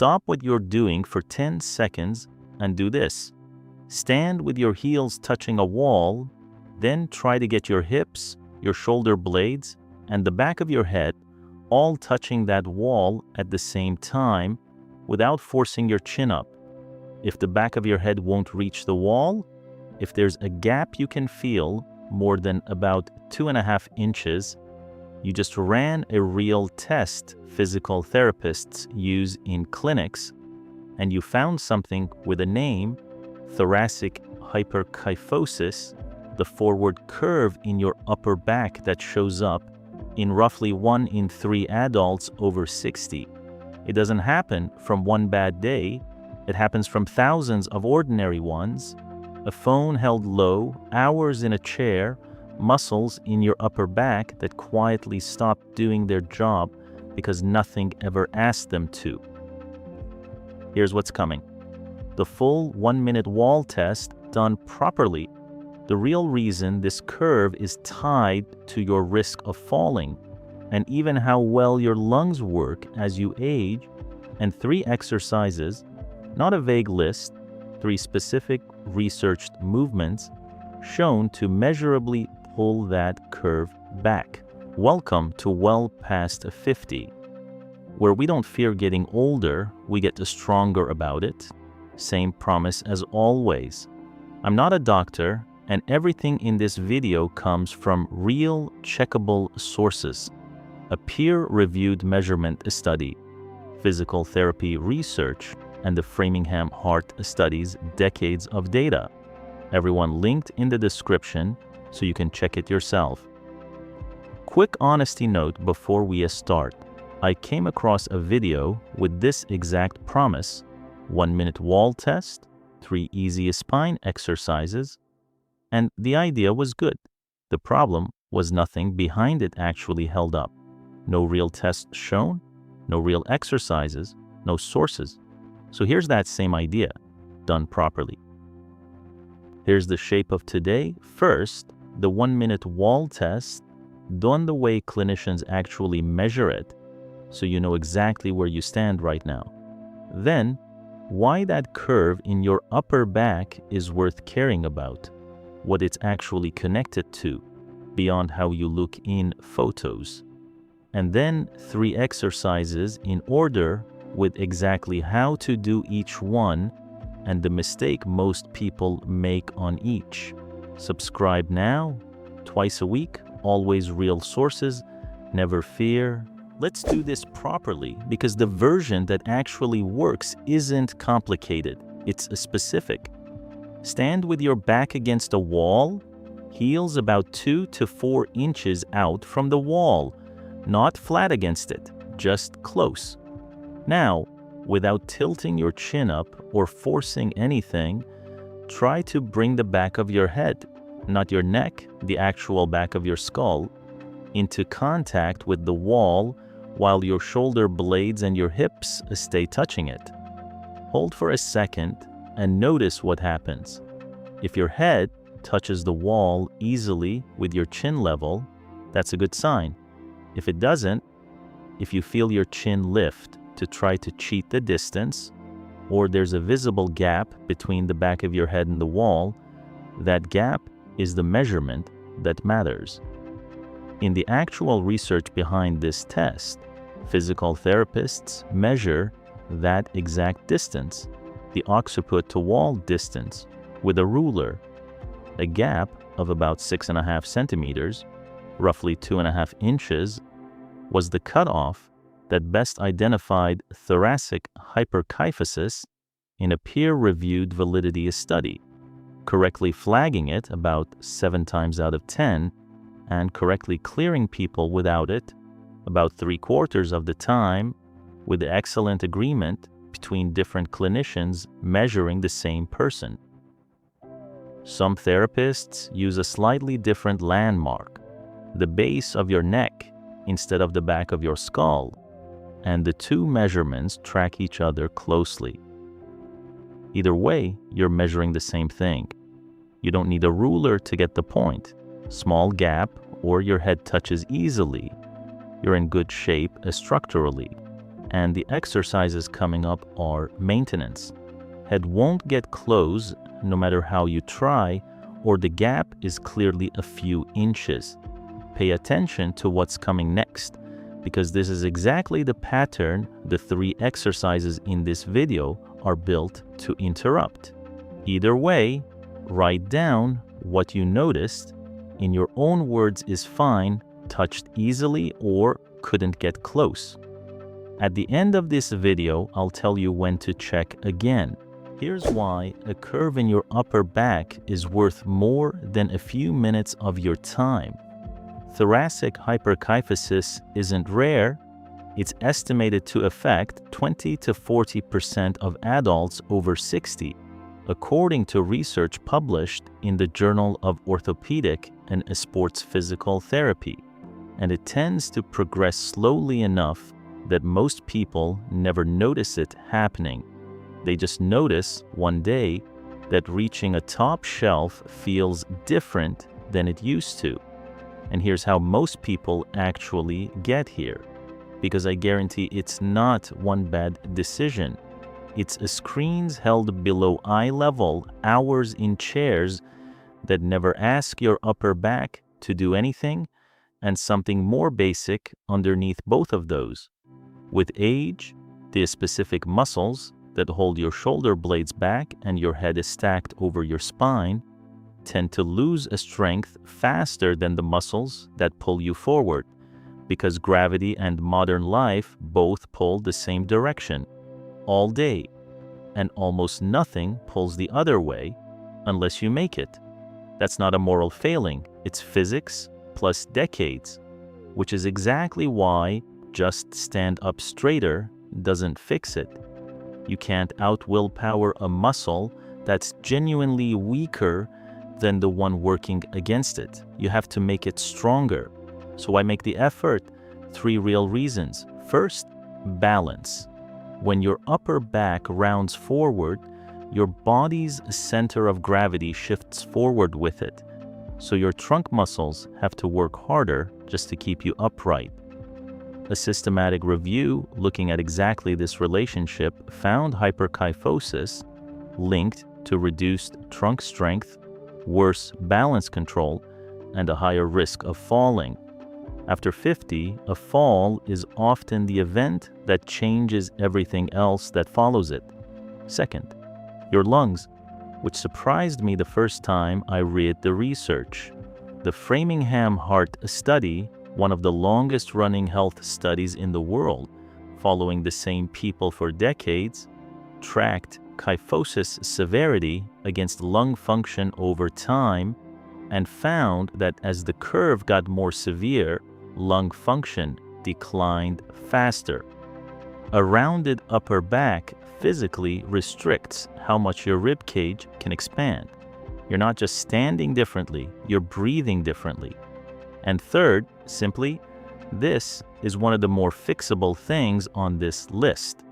Stop what you're doing for 10 seconds and do this. Stand with your heels touching a wall, then try to get your hips, your shoulder blades, and the back of your head all touching that wall at the same time without forcing your chin up. If the back of your head won't reach the wall, if there's a gap you can feel more than about 2.5 inches, you just ran a real test physical therapists use in clinics, and you found something with a name, thoracic hyperkyphosis, the forward curve in your upper back that shows up in roughly 1 in 3 adults over 60. It doesn't happen from one bad day. It happens from thousands of ordinary ones. A phone held low, hours in a chair, muscles in your upper back that quietly stopped doing their job because nothing ever asked them to. Here's what's coming. The full 1-minute wall test done properly. The real reason this curve is tied to your risk of falling, and even how well your lungs work as you age, and 3 exercises, not a vague list, 3 specific researched movements shown to measurably pull that curve back. Welcome to Well Past 50, where we don't fear getting older, we get stronger about it. Same promise as always. I'm not a doctor, and everything in this video comes from real, checkable sources. A peer-reviewed measurement study, physical therapy research, and the Framingham Heart Study's decades of data. Everyone linked in the description so you can check it yourself. Quick honesty note before we start. I came across a video with this exact promise: 1-minute wall test, 3 easy spine exercises, and the idea was good. The problem was nothing behind it actually held up. No real tests shown, no real exercises, no sources. So here's that same idea, done properly. Here's the shape of today. First, the 1-minute wall test, done the way clinicians actually measure it, so you know exactly where you stand right now. Then, why that curve in your upper back is worth caring about, what it's actually connected to, beyond how you look in photos. And then 3 exercises in order with exactly how to do each one and the mistake most people make on each. Subscribe now, twice a week, always real sources, never fear. Let's do this properly, because the version that actually works isn't complicated, it's specific. Stand with your back against a wall, heels about 2 to 4 inches out from the wall, not flat against it, just close. Now, without tilting your chin up or forcing anything, try to bring the back of your head, not your neck, the actual back of your skull, into contact with the wall while your shoulder blades and your hips stay touching it. Hold for a second and notice what happens. If your head touches the wall easily with your chin level, that's a good sign. If it doesn't, if you feel your chin lift to try to cheat the distance, or there's a visible gap between the back of your head and the wall, that gap is the measurement that matters. In the actual research behind this test, physical therapists measure that exact distance, the occiput to wall distance, with a ruler. A gap of about 6.5 centimeters, roughly 2.5 inches, was the cutoff that best identified thoracic hyperkyphosis in a peer-reviewed validity study, correctly flagging it about 7 times out of 10 and correctly clearing people without it about 3/4 of the time, with excellent agreement between different clinicians measuring the same person. Some therapists use a slightly different landmark, the base of your neck instead of the back of your skull, and the 2 measurements track each other closely. Either way, you're measuring the same thing. You don't need a ruler to get the point. Small gap or your head touches easily. You're in good shape structurally. and the exercises coming up are maintenance. Head won't get close no matter how you try, or the gap is clearly a few inches. Pay attention to what's coming next, because this is exactly the pattern the 3 exercises in this video are built to interrupt. Either way, write down what you noticed. In your own words is fine, touched easily or couldn't get close. At the end of this video, I'll tell you when to check again. Here's why a curve in your upper back is worth more than a few minutes of your time. Thoracic hyperkyphosis isn't rare. It's estimated to affect 20 to 40% of adults over 60, according to research published in the Journal of Orthopedic and Sports Physical Therapy, and it tends to progress slowly enough that most people never notice it happening. They just notice one day that reaching a top shelf feels different than it used to. And here's how most people actually get here, because I guarantee it's not one bad decision. It's screens held below eye level, hours in chairs that never ask your upper back to do anything, and something more basic underneath both of those. With age, the specific muscles that hold your shoulder blades back and your head is stacked over your spine tend to lose a strength faster than the muscles that pull you forward, because gravity and modern life both pull the same direction all day, and almost nothing pulls the other way unless you make it. That's not a moral failing, it's physics plus decades, which is exactly why just stand up straighter doesn't fix it. You can't out-willpower a muscle that's genuinely weaker than the one working against it. You have to make it stronger. So why make the effort? 3 real reasons. First, balance. When your upper back rounds forward, your body's center of gravity shifts forward with it. So your trunk muscles have to work harder just to keep you upright. A systematic review looking at exactly this relationship found hyperkyphosis linked to reduced trunk strength, worse balance control, and a higher risk of falling. After 50, a fall is often the event that changes everything else that follows it. Second, your lungs, which surprised me the first time I read the research. The Framingham Heart Study, one of the longest-running health studies in the world, following the same people for decades, tracked kyphosis severity against lung function over time and found that as the curve got more severe, lung function declined faster. A rounded upper back physically restricts how much your rib cage can expand. You're not just standing differently, you're breathing differently. And third, simply, this is one of the more fixable things on this list.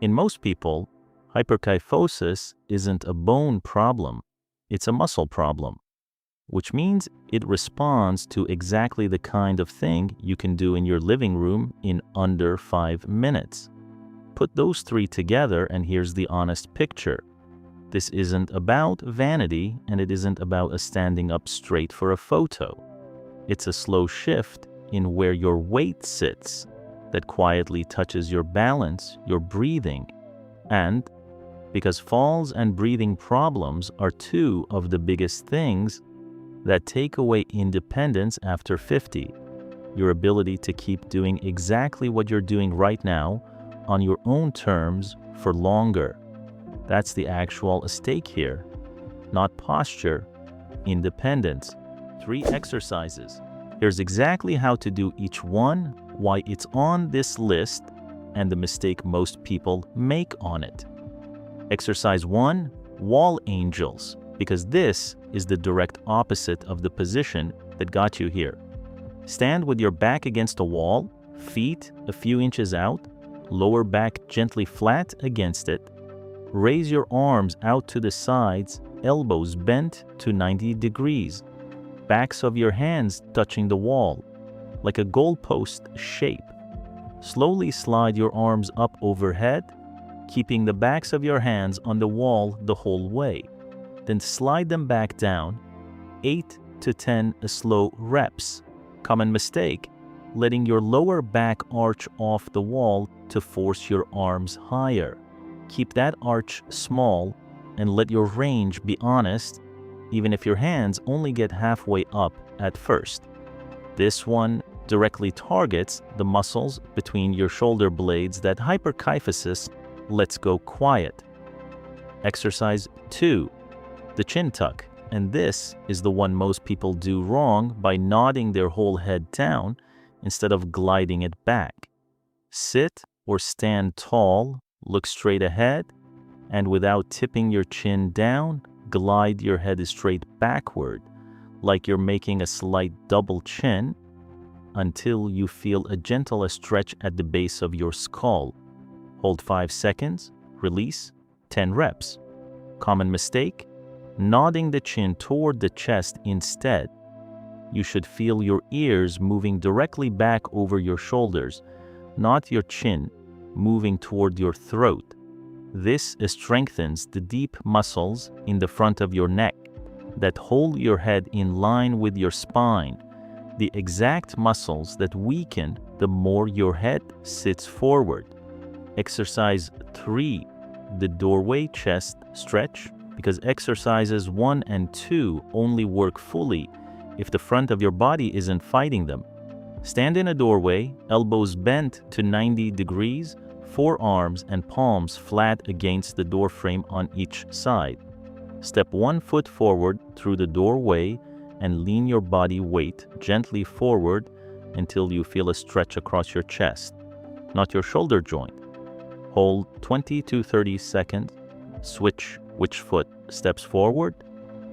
In most people, hyperkyphosis isn't a bone problem, it's a muscle problem, which means it responds to exactly the kind of thing you can do in your living room in under 5 minutes. Put those 3 together and here's the honest picture. This isn't about vanity, and it isn't about standing up straight for a photo. It's a slow shift in where your weight sits that quietly touches your balance, your breathing, and because falls and breathing problems are 2 of the biggest things that take away independence after 50, your ability to keep doing exactly what you're doing right now on your own terms for longer. That's the actual stake here, not posture, independence. 3 exercises. Here's exactly how to do each one, why it's on this list, and the mistake most people make on it. Exercise 1, wall angels, because this is the direct opposite of the position that got you here. Stand with your back against a wall, feet a few inches out, lower back gently flat against it. Raise your arms out to the sides, elbows bent to 90 degrees. Backs of your hands touching the wall, like a goalpost shape. Slowly slide your arms up overhead, keeping the backs of your hands on the wall the whole way. Then slide them back down, 8 to 10 slow reps. Common mistake, letting your lower back arch off the wall to force your arms higher. Keep that arch small and let your range be honest, even if your hands only get halfway up at first. This one directly targets the muscles between your shoulder blades that hyperkyphosis lets go quiet. Exercise 2, the chin tuck, and this is the one most people do wrong by nodding their whole head down instead of gliding it back. Sit or stand tall, look straight ahead, and without tipping your chin down, glide your head straight backward, like you're making a slight double chin, until you feel a gentle stretch at the base of your skull. Hold 5 seconds, release, 10 reps. Common mistake, nodding the chin toward the chest instead. You should feel your ears moving directly back over your shoulders, not your chin moving toward your throat. This strengthens the deep muscles in the front of your neck that hold your head in line with your spine, the exact muscles that weaken the more your head sits forward. Exercise 3, the doorway chest stretch, because exercises 1 and 2 only work fully if the front of your body isn't fighting them. Stand in a doorway, elbows bent to 90 degrees, forearms and palms flat against the door frame on each side. Step 1 foot forward through the doorway and lean your body weight gently forward until you feel a stretch across your chest, not your shoulder joint. Hold 20 to 30 seconds, switch which foot steps forward,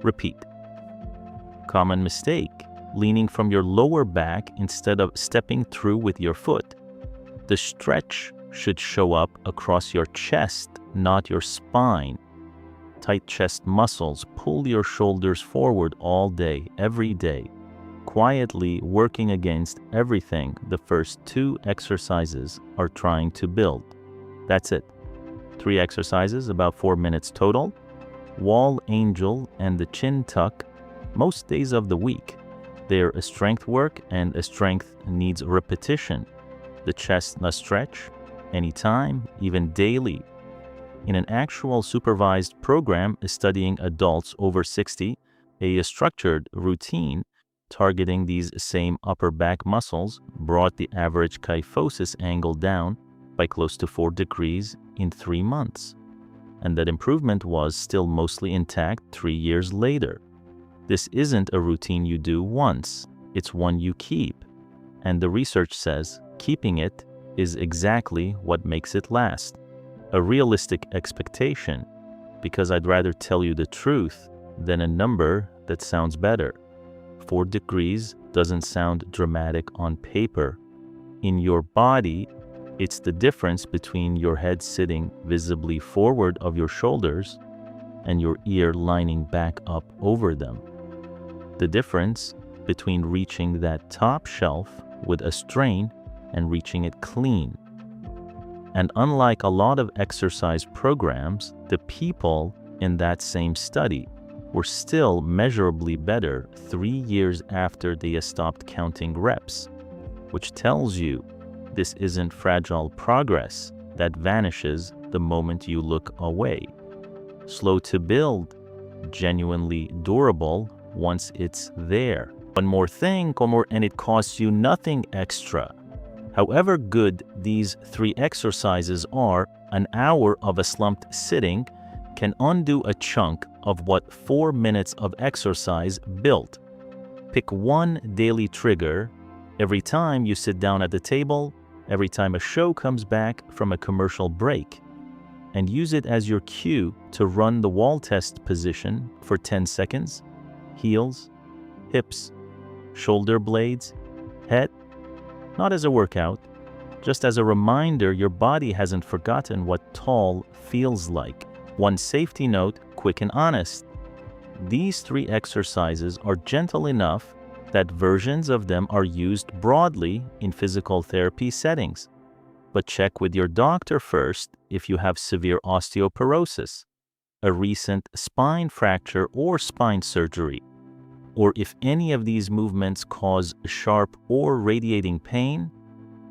repeat. Common mistake, leaning from your lower back instead of stepping through with your foot. The stretch should show up across your chest, not your spine. Tight chest muscles pull your shoulders forward all day, every day, quietly working against everything the first 2 exercises are trying to build. That's it. 3 exercises, about 4 minutes total. Wall angel and the chin tuck, most days of the week. They're a strength work, and a strength needs repetition. The chest must stretch anytime, even daily. In an actual supervised program studying adults over 60, a structured routine targeting these same upper back muscles brought the average kyphosis angle down by close to 4 degrees in 3 months. And that improvement was still mostly intact 3 years later. This isn't a routine you do once, it's one you keep. And the research says keeping it is exactly what makes it last. A realistic expectation, because I'd rather tell you the truth than a number that sounds better. 4 degrees doesn't sound dramatic on paper. In your body, it's the difference between your head sitting visibly forward of your shoulders and your ear lining back up over them. The difference between reaching that top shelf with a strain and reaching it clean. And unlike a lot of exercise programs, the people in that same study were still measurably better 3 years after they stopped counting reps, which tells you this isn't fragile progress that vanishes the moment you look away. Slow to build, genuinely durable once it's there. One more thing, and it costs you nothing extra. However good these 3 exercises are, an hour of a slumped sitting can undo a chunk of what 4 minutes of exercise built. Pick one daily trigger every time you sit down at the table, every time a show comes back from a commercial break, and use it as your cue to run the wall test position for 10 seconds, heels, hips, shoulder blades, head, not as a workout, just as a reminder your body hasn't forgotten what tall feels like. One safety note, quick and honest. These 3 exercises are gentle enough that versions of them are used broadly in physical therapy settings. But check with your doctor first if you have severe osteoporosis, a recent spine fracture or spine surgery, or if any of these movements cause sharp or radiating pain.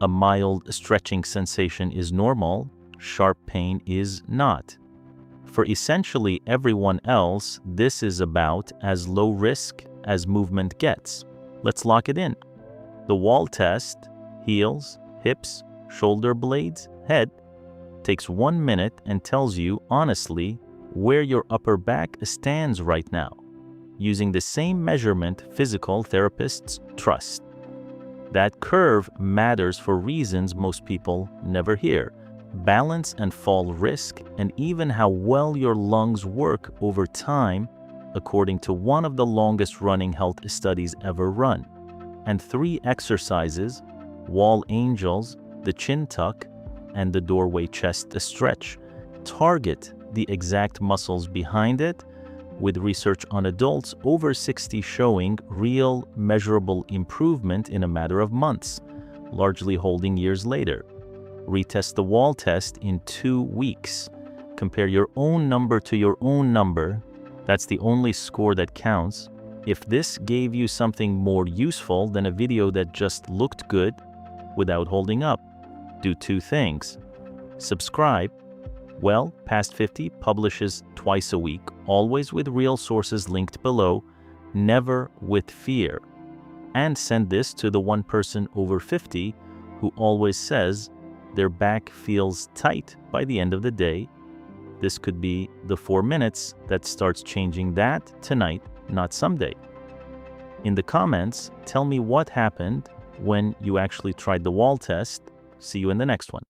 A mild stretching sensation is normal, sharp pain is not. For essentially everyone else, this is about as low risk as movement gets. Let's lock it in. The wall test, heels, hips, shoulder blades, head, takes 1 minute and tells you honestly where your upper back stands right now, using the same measurement physical therapists trust. That curve matters for reasons most people never hear: balance and fall risk, and even how well your lungs work over time, according to one of the longest running health studies ever run. And 3 exercises: wall angels, the chin tuck, and the doorway chest stretch, target the exact muscles behind it, with research on adults over 60 showing real, measurable improvement in a matter of months, largely holding years later. Retest the wall test in 2 weeks. Compare your own number to your own number. That's the only score that counts. If this gave you something more useful than a video that just looked good without holding up, do 2 things. Subscribe. Well, Past 50 publishes twice a week, always with real sources linked below, never with fear. And send this to the one person over 50 who always says their back feels tight by the end of the day. This could be the 4 minutes that starts changing that tonight, not someday. In the comments, tell me what happened when you actually tried the wall test. See you in the next one.